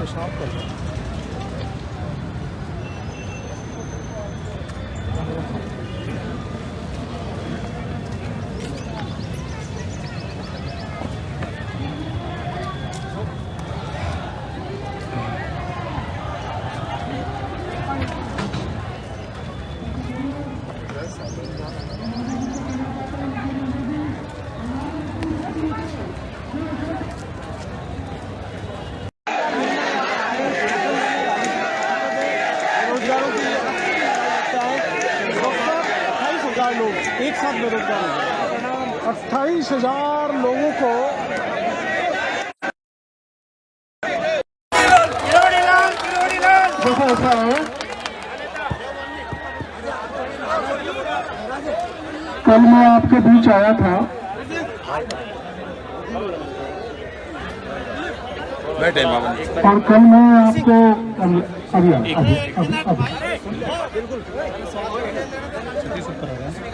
पेशाब कर रहा है। लोग एक साथ बेरोजगार हो, 28,000 लोगों को ऐसा है। कल मैं आपके बीच आया था, और कल मैं आपको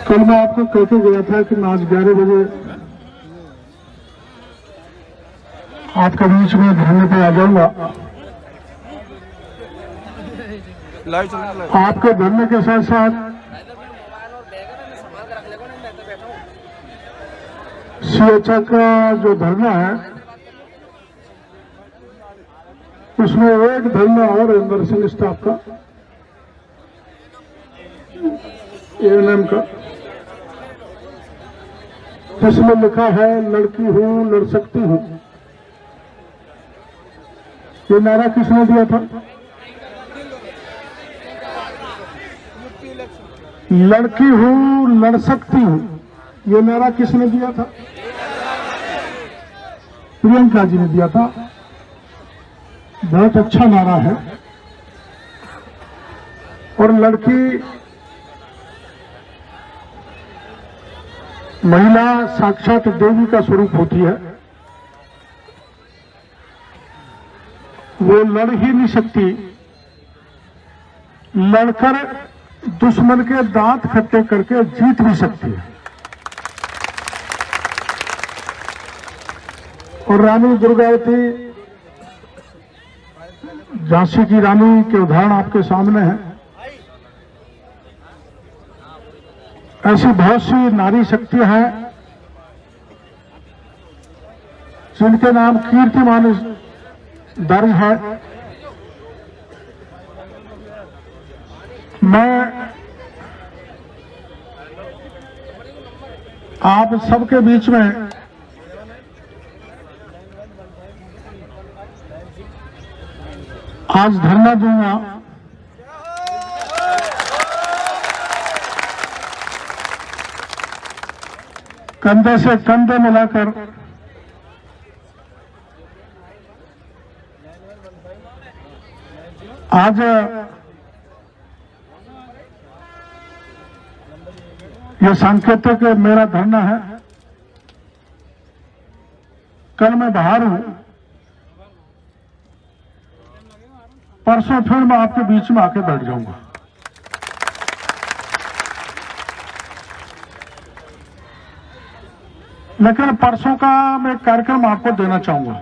कल मैं आपको कहते गया था कि मैं आज 11 बजे आपके बीच में धरने पे आ जाऊंगा। आपके धरने के साथ साथ सीएचए का जो धरना है उसमें एक धरना और नर्सिंग स्टाफ का, एएनएम का, जिसमें लिखा है लड़की हूं लड़ सकती हूं। ये नारा किसने दिया था? लड़की हूं लड़ सकती हूं, ये नारा किसने दिया था? प्रियंका जी ने दिया था। बहुत अच्छा नारा है। और लड़की महिला साक्षात देवी का स्वरूप होती है। वो लड़ ही नहीं सकती, लड़कर दुश्मन के दांत खट्टे करके जीत भी सकती है। और रानी दुर्गावती, झांसी की रानी के उदाहरण आपके सामने हैं। ऐसी बहुत सी नारी शक्तियां हैं जिनके नाम कीर्तिमान दर्ज है। मैं आप सबके बीच में आज धरना दूंगा। कंधे से कंधे मिलाकर आज यह सांकेतिक मेरा धरना है। कल मैं बाहर हूं, परसों फिर मैं आपके बीच में आके बैठ जाऊंगा। लेकिन परसों का मैं कार्यक्रम आपको देना चाहूंगा,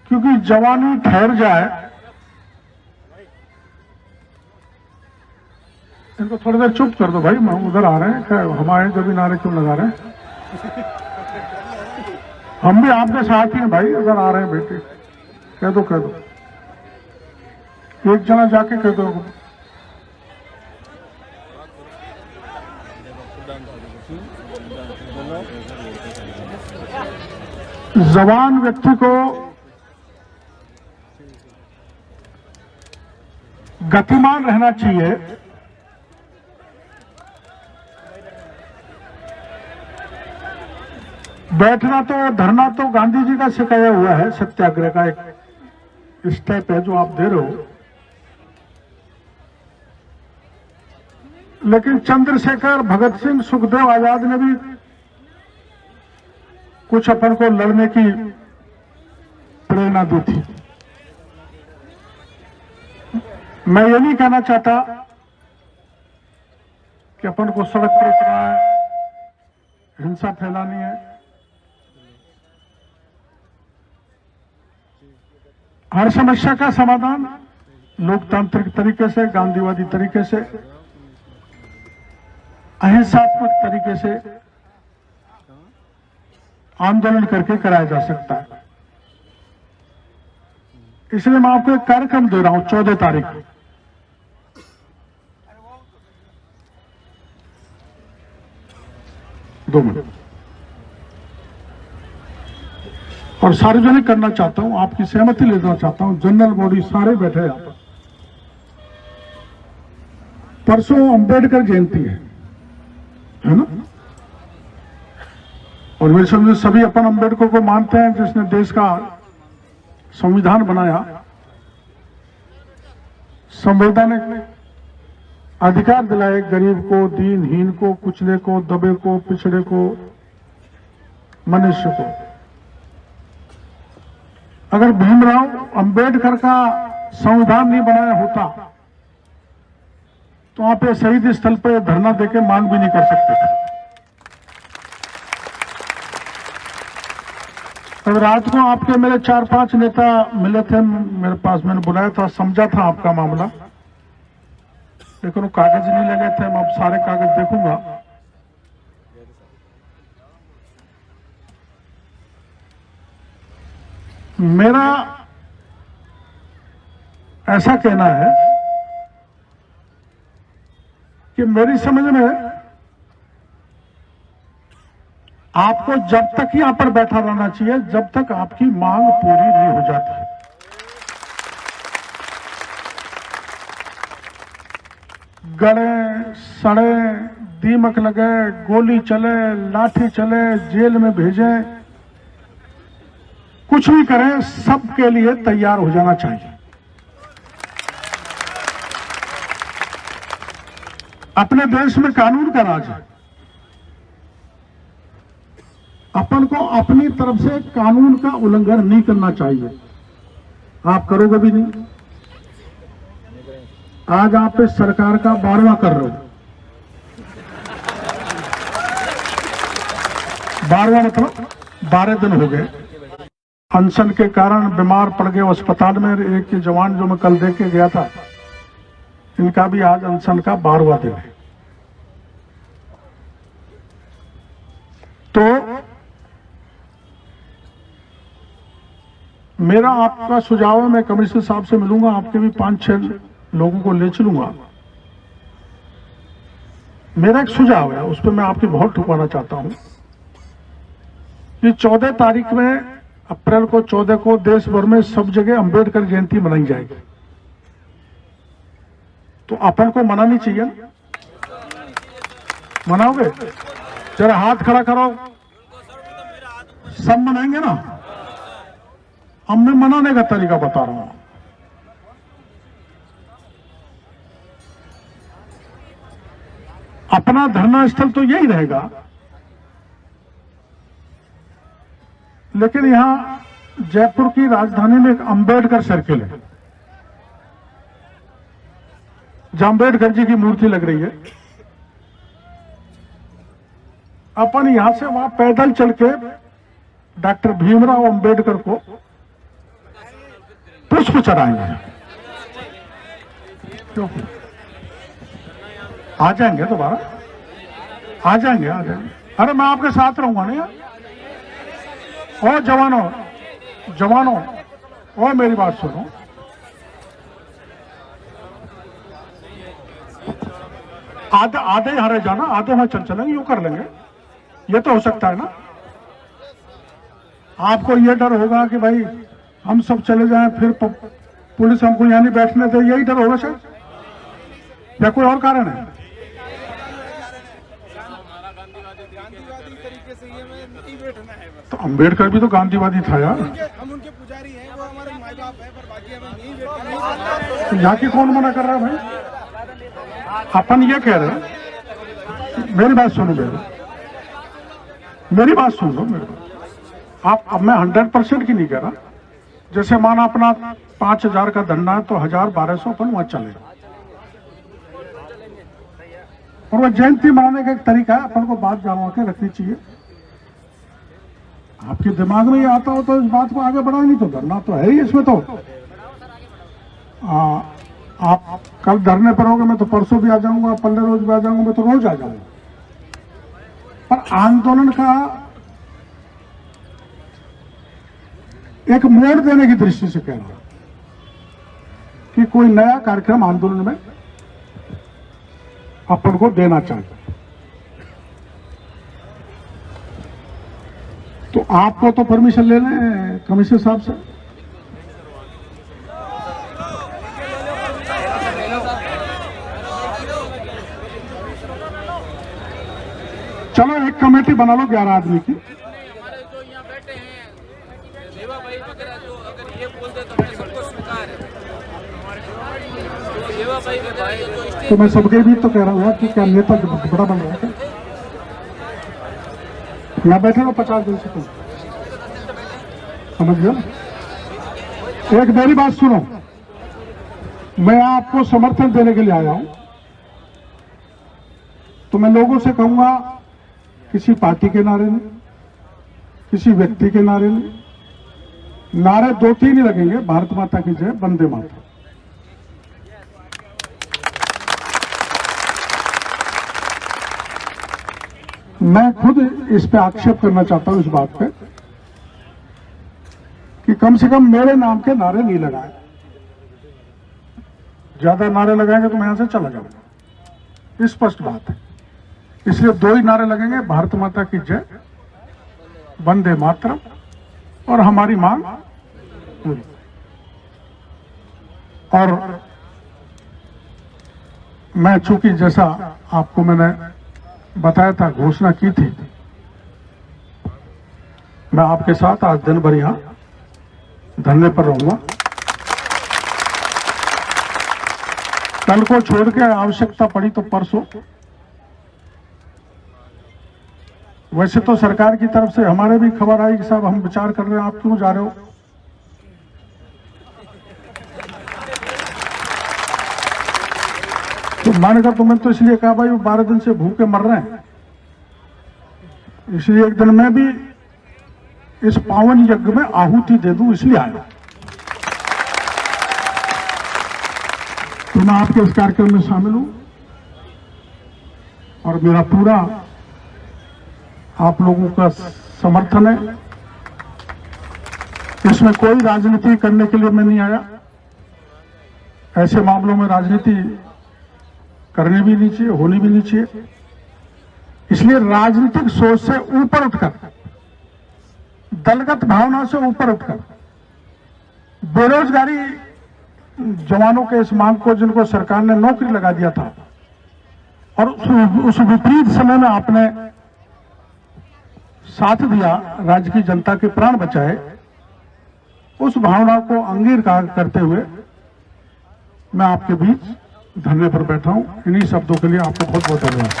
क्योंकि जवानी ठहर जाए। इनको थोड़ी देर चुप कर दो भाई, हम उधर आ रहे हैं, हमारे जब भी नारे क्यों लगा रहे हैं? हम भी आपके साथ ही हैं भाई, अगर आ रहे हैं बेटे कह दो, कह दो, एक जना जाके कह दो। जवान व्यक्ति को गतिमान रहना चाहिए। बैठना तो, धरना तो गांधी जी का सिखाया हुआ है, सत्याग्रह का एक स्टेप है जो आप दे रहे हो। लेकिन चंद्रशेखर, भगत सिंह, सुखदेव, आजाद ने भी कुछ अपन को लड़ने की प्रेरणा दी थी। मैं ये नहीं कहना चाहता कि अपन को सड़क पर उतरना है, हिंसा फैलानी है। हर समस्या का समाधान लोकतांत्रिक तरीके से, गांधीवादी तरीके से, अहिंसात्मक तरीके से आंदोलन करके कराया जा सकता है। इसलिए मैं आपको एक कार्यक्रम दे रहा हूं 14 तारीख को। दो मिनट और सार्वजनिक करना चाहता हूं, आपकी सहमति लेना चाहता हूं। जनरल बॉडी सारे बैठे यहां पर। परसों अंबेडकर जयंती है ना? और मेरे समझ सभी अपन अंबेडकर को मानते हैं, जिसने देश का संविधान बनाया, संवैधानिक अधिकार दिलाए गरीब को, दीनहीन को, कुचले को, दबे को, पिछड़े को, मनुष्य को। अगर भीमराव अंबेडकर का संविधान नहीं बनाया होता तो आप ये शहीद स्थल पर धरना देके मांग भी नहीं कर सकते थे। तब रात को आपके मेरे 4-5 नेता मिले थे मेरे पास, मैंने बुलाया था, समझा था आपका मामला, लेकिन वो कागज नहीं लगे थे। मैं अब सारे कागज देखूंगा। मेरा ऐसा कहना है कि मेरी समझ में आपको जब तक यहां पर बैठा रहना चाहिए जब तक आपकी मांग पूरी नहीं हो जाती। गड़े, सड़े, दीमक लगे, गोली चले, लाठी चले, जेल में भेजे, कुछ भी करें, सबके लिए तैयार हो जाना चाहिए। अपने देश में कानून का राज है। अपन को अपनी तरफ से कानून का उल्लंघन नहीं करना चाहिए। आप करोगे भी नहीं। आज आप इस सरकार का 12वां कर रहे हो। 12वां मतलब 12 दिन हो गए अनशन के कारण, बीमार पड़ गए अस्पताल में। एक जवान जो मैं कल देख के गया था, इनका भी आज अनशन का 12वां दिन है। तो मेरा आपका सुझाव है, मैं कमिश्नर साहब से मिलूंगा, आपके भी 5-6 लोगों को ले चलूंगा। मेरा एक सुझाव है, उस पर मैं आपकी बहुत ठुकवाना चाहता हूं कि 14 तारीख में, अप्रैल को 14 को देश भर में सब जगह अंबेडकर जयंती मनाई जाएगी। तो अपन को मनानी चाहिए। मनाओगे? जरा हाथ खड़ा करो। सब मनाएंगे ना? अब मैं मनाने का तरीका बता रहा हूं। अपना धरना स्थल तो यही रहेगा, लेकिन यहां जयपुर की राजधानी में एक अंबेडकर सर्किल है, जहां अंबेडकर जी की मूर्ति लग रही है। अपन यहां से वहां पैदल चल के डॉक्टर भीमराव अंबेडकर को पुष्प चढ़ाएंगे। क्योंकि आ जाएंगे दोबारा, आ जाएंगे। अरे मैं आपके साथ रहूंगा ना यार। ओ जवानों, ओ मेरी बात सुनो। आधे हरे जाना, आधे में चलेंगे, यूं कर लेंगे। ये तो हो सकता है ना। आपको ये डर होगा कि भाई हम सब चले जाएं, फिर पुलिस हमको यहां नहीं बैठने दे, यही डर होगा शायद, या कोई और कारण है? तो अंबेडकर भी तो गांधीवादी था यार। हम उनके पुजारी हैं, वो हमारे माई बाप हैं, पर बाकी हमें नहीं बैठना। तो यहाँ की कौन मना कर रहा है भाई? अपन ये कह रहे हैं, मेरी बात सुनो, मेरी बात सुन लो। मेरी बात आप, अब मैं 100% की नहीं कह रहा। जैसे माना अपना 5000 का धरना है तो 1000-1200 अपन वहां चले। और वह जयंती मनाने का एक तरीका है, अपन को बात जानवा के रखनी चाहिए। आपके दिमाग में ये आता हो तो इस बात को आगे बढ़ाओ, नहीं तो धरना तो है ही इसमें तो। आप कल धरने पर होगे, मैं तो परसों भी आ जाऊंगा, 15 रोज भी आ जाऊंगा, मैं तो रोज आ जाऊंगा। पर आंदोलन का एक मोड़ देने की दृष्टि से कह रहा हूं कि कोई नया कार्यक्रम आंदोलन में अपन को देना चाहिए। तो आपको तो परमिशन ले लें कमिश्नर साहब से। चलो एक कमेटी बना लो 11 आदमी की। हमारे जो यहाँ बैठे हैं देवा भाई वगैरह, जो अगर ये बोल दे तो मैं सबको स्वीकार है। जो देवा भाई वगैरह जो तो मैं सबके भी तो कह रहा हूँ कि क्या नेता बड़ा बन रहा है क्या? मैं बैठे रहो 50 दिन से, तुम समझ गए। एक मेरी बात सुनो, मैं आपको समर्थन देने के लिए आया हूं, तो मैं लोगों से कहूंगा किसी पार्टी के नारे नहीं, किसी व्यक्ति के नारे नहीं, नारे 2-3 ही लगेंगे, भारत माता की जय, वंदे मातरम। मैं खुद इस पे आक्षेप करना चाहता हूं, इस बात पे कि कम से कम मेरे नाम के नारे नहीं लगाए। ज्यादा नारे लगाएंगे तो मैं यहां से चला जाऊंगा, स्पष्ट बात है। इसलिए 2 ही नारे लगेंगे, भारत माता की जय, वंदे मातरम, और हमारी मांग पूरी। और मैं चूंकि जैसा आपको मैंने बताया था, घोषणा की थी, मैं आपके साथ आज दिन भर यहां धरने पर रहूंगा। कल को छोड़ के आवश्यकता पड़ी तो परसों। वैसे तो सरकार की तरफ से हमारे भी खबर आई कि साहब हम विचार कर रहे हैं, आप क्यों जा रहे हो? तो मैंने कहा तुम्हें तो इसलिए कहा भाई वो 12 दिन से भूखे मर रहे हैं, इसलिए एक दिन मैं भी इस पावन यज्ञ में आहुति दे दूं, इसलिए आया। तो मैं आपके इस कार्यक्रम में शामिल हूं और मेरा पूरा आप लोगों का समर्थन है। इसमें कोई राजनीति करने के लिए मैं नहीं आया। ऐसे मामलों में राजनीति करनी भी नहीं चाहिए, होनी भी नहीं चाहिए। इसलिए राजनीतिक सोच से ऊपर उठकर, दलगत भावना से ऊपर उठकर, बेरोजगारी जवानों के इस मांग को, जिनको सरकार ने नौकरी लगा दिया था और उस विपरीत समय में आपने साथ दिया, राज्य की जनता के प्राण बचाए, उस भावना को अंगीकार करते हुए मैं आपके बीच धरने पर बैठा हूं। इन्हीं शब्दों के लिए आपको बहुत बहुत धन्यवाद।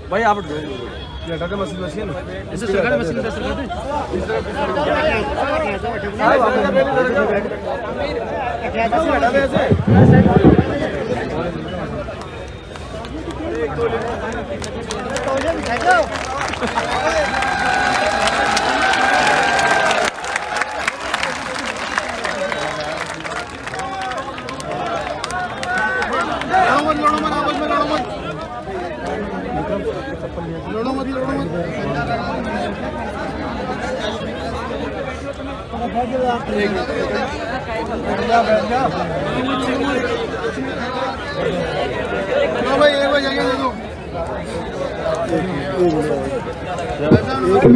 भाई आप मशीन ऐसे सरकार मशीन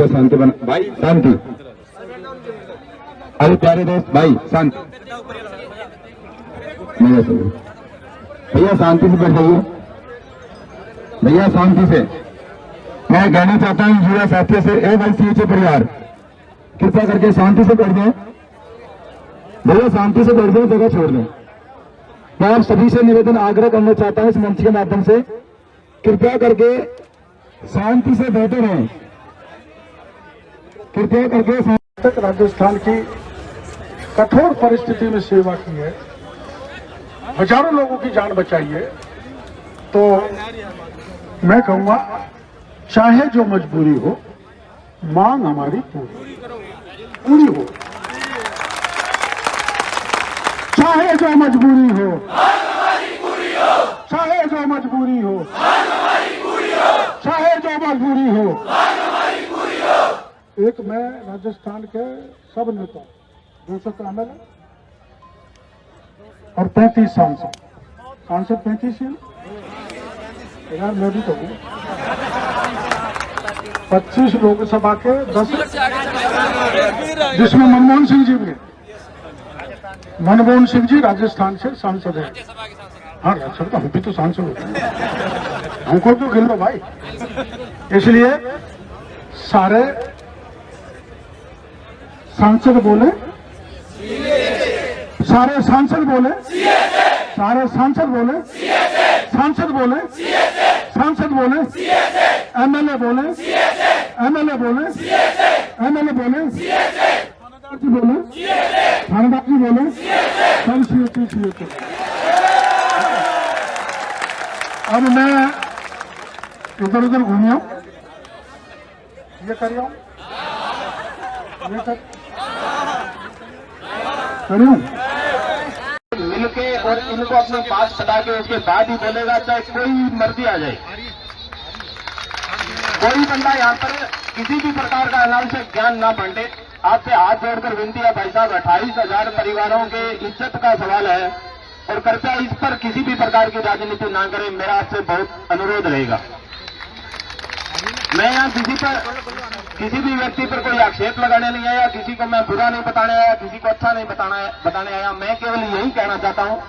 शांति बना भाई, शांति। अरे प्यारे दोस्त भाई, शांति। भैया शांति से बैठ जाइए, भैया शांति से। मैं कहना चाहता हूँ युवा साथियों से, ए भाई सीएचओ परिवार, कृपया करके शांति से बैठ जाए। भैया शांति से बैठ जाए, जगह छोड़ दें। मैं आप सभी से निवेदन आग्रह करना चाहता हूँ इस मंच के माध्यम से, कृपया करके शांति से बैठे रहें। कृपया करके तक राजस्थान की कठोर परिस्थिति में सेवा की है हजारों लोगों की जान बचाई है, तो मैं कहूंगा चाहे जो मजबूरी हो, मांग हमारी पूरी हो। चाहे जो मजबूरी हो, चाहे जो मजबूरी हो, चाहे जो मजबूरी हो। एक मैं राजस्थान के सब नेता 200 का एमएलए और 35 सांसद 35 है यार, मैं भी तो हूँ। 25 लोकसभा के 10, जिसमें मनमोहन सिंह जी भी, मनमोहन सिंह जी राजस्थान से सांसद है। हाँ सर, तो हम भी तो सांसद होते हैं, हमको तो गिन लो भाई। इसलिए सारे सांसद बोले, सारे सांसद बोले, सारे सांसद बोले, सांसद बोले, सांसद बोले, एमएलए बोले, एमएलए बोले, एमएलए बोले, थानेदार जी बोले, थानेदार जी बोले, सब सीएटी। अब मैं इधर उधर घूमिया हूं, ये करिए हूं, ये करिए हूं। मिलके और इनको अपने पास सटा के उसके बाद ही बोलेगा, चाहे कोई मर्जी आ जाए। कोई बंदा यहाँ पर किसी भी प्रकार का अनावश्यक ज्ञान ना बांटे। आपसे हाथ जोड़कर विनती है भाई साहब, 28,000 परिवारों के इज्जत का सवाल है और कृपया इस पर किसी भी प्रकार की राजनीति ना करें, मेरा आपसे बहुत अनुरोध रहेगा। मैं यहाँ किसी भी व्यक्ति पर कोई आक्षेप लगाने नहीं आया, किसी को मैं बुरा नहीं बताने आया, किसी को अच्छा नहीं बताने आया। मैं केवल यही कहना चाहता हूँ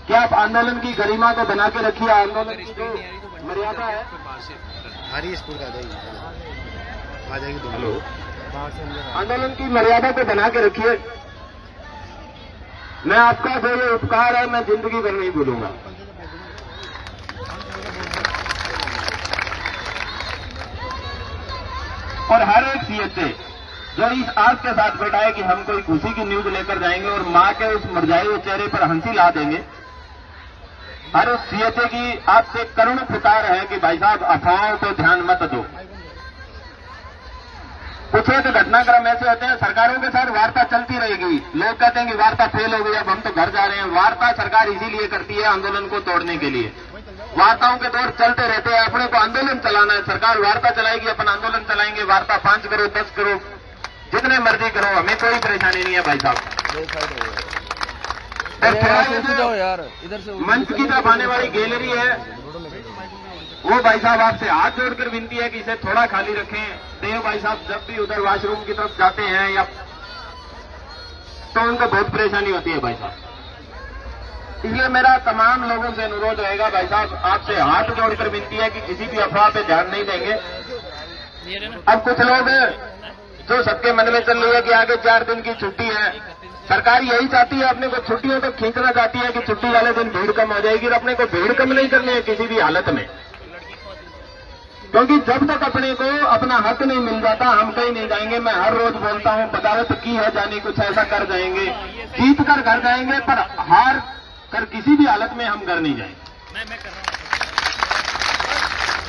कि आप आंदोलन की गरिमा को बना के रखिए, आंदोलन की जो मर्यादा है, आंदोलन की मर्यादा को बना के रखिए। मैं आपका जो ये उपकार है, मैं जिंदगी भर नहीं भूलूंगा। और हर एक सीएचए जो इस आस के साथ बैठा है कि हम कोई खुशी की न्यूज लेकर जाएंगे और मां के उस मुरझाए हुए चेहरे पर हंसी ला देंगे, हर उस सीएचए की आपसे करुण पुकार है कि भाई साहब अफवाहों को ध्यान मत दो। कुछ एक घटनाक्रम ऐसे होते हैं, सरकारों के साथ वार्ता चलती रहेगी, लोग कहते हैं कि वार्ता फेल हो गई, अब हम तो घर जा रहे हैं। वार्ता सरकार इसीलिए करती है आंदोलन को तोड़ने के लिए। वार्ताओं के दौर चलते रहते हैं, अपने को आंदोलन चलाना है। सरकार वार्ता चलाएगी, अपन आंदोलन चलाएंगे। वार्ता 5 करो 10 करो, जितने मर्जी करो, हमें कोई परेशानी नहीं है भाई साहब। मंच की तरफ आने वाली गैलरी है, वो भाई साहब आपसे हाथ जोड़कर विनती है कि इसे थोड़ा खाली रखें। देव भाई साहब जब भी उधर वॉशरूम की तरफ जाते हैं या तो उनको बहुत परेशानी होती है भाई साहब। इसलिए मेरा तमाम लोगों से अनुरोध रहेगा भाई साहब, आपसे हाथ जोड़कर विनती है कि किसी भी अफवाह पे ध्यान नहीं देंगे। अब कुछ लोग जो सबके मन में चल रही है कि आगे 4 दिन की छुट्टी है, सरकार यही चाहती है, अपने को छुट्टियों तक खींचना चाहती है कि छुट्टी वाले दिन भीड़ कम हो जाएगी। और अपने को भीड़ कम नहीं करनी है किसी भी हालत में, क्योंकि जब तक अपने को अपना हक नहीं मिल जाता हम कहीं नहीं जाएंगे। मैं हर रोज बोलता हूं, बगावत की है जानी, कुछ ऐसा कर जाएंगे, जीत कर घर जाएंगे, पर हार कर किसी भी हालत में हम घर नहीं जाएंगे।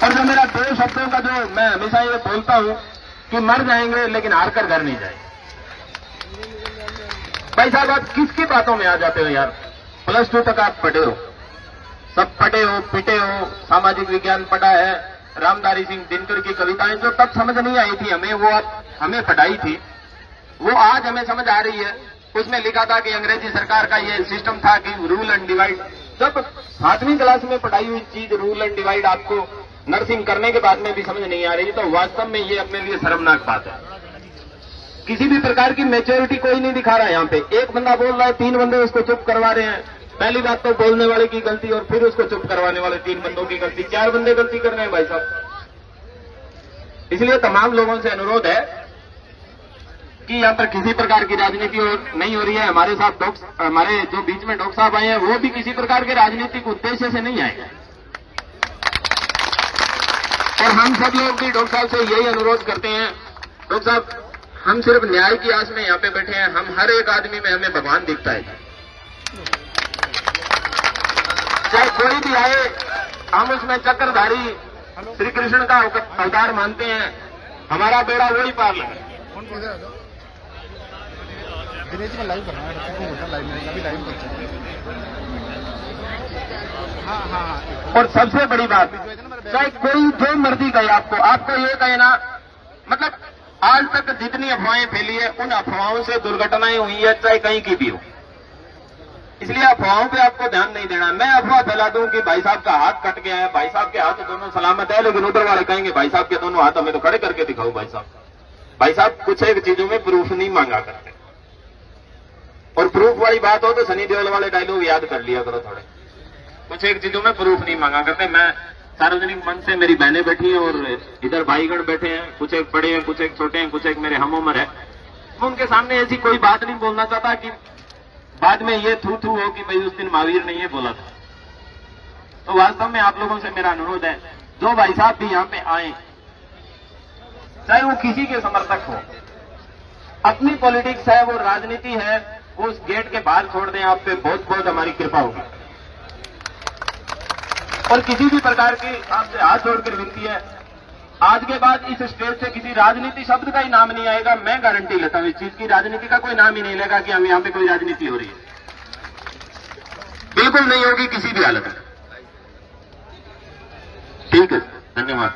और जो मेरा 2 शब्दों का जो मैं हमेशा ये बोलता हूं कि मर जाएंगे लेकिन हार कर घर नहीं जाएंगे। भाई साहब आप किसकी बातों में आ जाते हो यार? +2 तक आप पढ़े हो, सब पढ़े हो, पिटे हो, सामाजिक विज्ञान पढ़ा है, रामधारी सिंह दिनकर की कविताएं जो तब समझ नहीं आई थी हमें, वो हमें पढ़ाई थी, वो आज हमें समझ आ रही है। उसमें लिखा था कि अंग्रेजी सरकार का ये सिस्टम था कि रूल एंड डिवाइड। जब 7वीं क्लास में पढ़ाई हुई चीज रूल एंड डिवाइड आपको नर्सिंग करने के बाद में भी समझ नहीं आ रही, तो वास्तव में ये अपने लिए शर्मनाक बात है। किसी भी प्रकार की मैच्योरिटी कोई नहीं दिखा रहा है। यहाँ पे एक बंदा बोल रहा है, 3 बंदे उसको चुप करवा रहे हैं। पहली बात तो बोलने वाले की गलती और फिर उसको चुप करवाने वाले 3 बंदों की गलती, 4 बंदे गलती कर रहे हैं भाई साहब। इसलिए तमाम लोगों से अनुरोध है कि यहाँ पर किसी प्रकार की राजनीति नहीं हो रही है। हमारे साथ हमारे जो बीच में डॉक्टर साहब आए हैं वो भी किसी प्रकार के राजनीतिक उद्देश्य से नहीं आए, और हम सब लोग भी डॉक्टर साहब से यही अनुरोध करते हैं, डॉक्टर साहब हम सिर्फ न्याय की आस में यहाँ पे बैठे हैं। हम हर एक आदमी में हमें भगवान दिखता है। चाहे कोई भी आए, हम उसमें चक्रधारी श्री कृष्ण का अवतार मानते हैं। हमारा बेड़ा वही पार लगे। दिनेश में लाइव करना है, लाइव में अभी लाइव करते हैं। हाँ हाँ हाँ। और सबसे बड़ी बात, चाहे कोई जो मर्जी कहे आपको ये कहे ना, मतलब आज तक जितनी अफवाहें फैली है उन अफवाहों से दुर्घटनाएं हुई है, चाहे कहीं की भी हो। इसलिए अफवाहों पे आपको ध्यान नहीं देना। मैं अफवाह फैला दूं कि भाई साहब का हाथ कट गया है, भाई साहब के हाथ दोनों सलामत है, लेकिन उधर वाले कहेंगे भाई साहब के दोनों हाथ हमें तो खड़े करके दिखाओ। भाई साहब कुछ एक चीजों में प्रूफ नहीं मांगा करते, और प्रूफ वाली बात हो तो सनी देओल वाले डायलॉग याद कर लिया करो थोड़े। कुछ एक चीजों में प्रूफ नहीं मांगा करते। मैं सार्वजनिक मंच से, मेरी बहनें बैठी हैं और इधर भाईगण बैठे हैं, कुछ एक बड़े हैं, कुछ एक छोटे हैं, कुछ एक मेरे हम उम्र है। मैं उनके सामने ऐसी कोई बात नहीं बोलना चाहता कि बाद में ये थू हो कि भाई उस दिन महावीर ने ये बोला था। तो वास्तव में आप लोगों से मेरा अनुरोध है, जो भाई साहब भी यहाँ पे आए, चाहे वो किसी के समर्थक हो, अपनी पॉलिटिक्स है, वो राजनीति है, वो उस गेट के बाहर छोड़ दें। आप पे बहुत बहुत हमारी कृपा होगी। और किसी भी प्रकार की आपसे हाथ जोड़कर विनती है, आज के बाद इस स्टेज से किसी राजनीति शब्द का ही नाम नहीं आएगा। मैं गारंटी लेता हूं इस चीज की, राजनीति का कोई नाम ही नहीं लेगा कि हम यहां पे कोई राजनीति हो रही है। बिल्कुल नहीं होगी किसी भी हालत में। ठीक है, धन्यवाद।